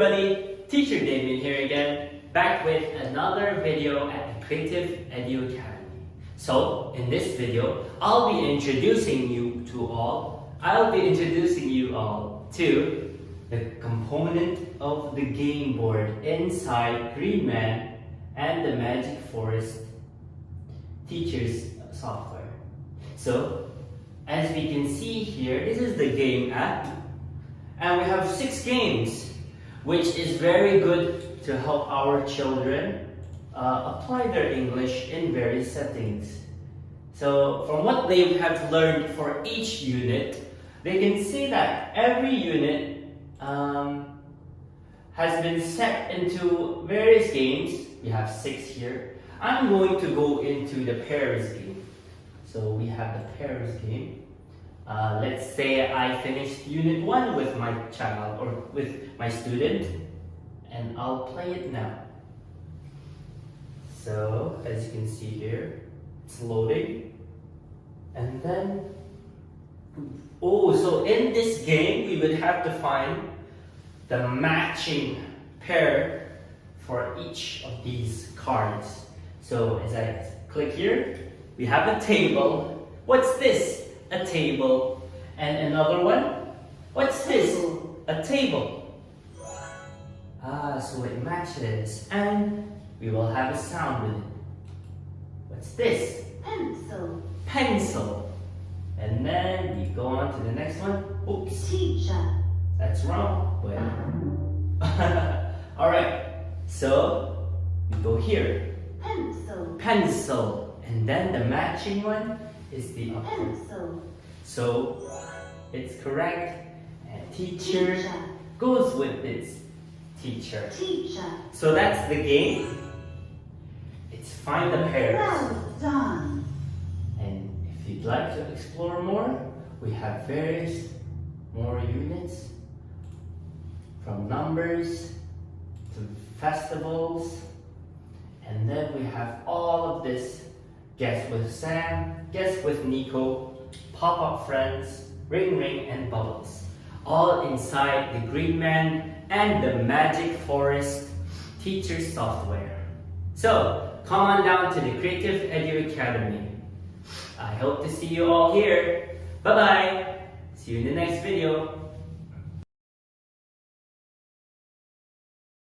everybody, Teacher Damien here again, back with another video at the Creative Edu Academy. So, in this video, I'll be introducing you all to the component of the game board inside Green Man and the Magic Forest Teachers software. So, as we can see here, this is the game app, and we have 6 games, which is very good to help our children apply their English in various settings. So, from what they have learned for each unit, they can see that every unit has been set into various games. We have 6 here. I'm going to go into the pairs game. So we have the pairs game. Let's say I finished unit 1 with my child or with my student, and I'll play it now. So as you can see here, it's loading. And then, so in this game, we would have to find the matching pair for each of these cards. So as I click here, we have a table. What's this? A table. And another one? What's this? A table. So it matches. And we will have a sound with it. What's this? Pencil. Pencil. And then we go on to the next one. Oops. Teacher. That's wrong. Alright. So we go here. Pencil. Pencil. And then the matching one is the upper. Pencil. So it's correct. And teacher Teacher. goes with its teacher. Teacher. So that's the game. It's find the pairs. Well done. And if you'd like to explore more, we have various more units, from numbers to festivals, and then we have all of this: Guess with Sam, Guess with Nico, Pop-Up Friends, Ring Ring, and Bubbles, all inside the Green Man and the Magic Forest Teachers software. So come on down to the Creative Edu Academy. I hope to see you all here. Bye bye. See you in the next video.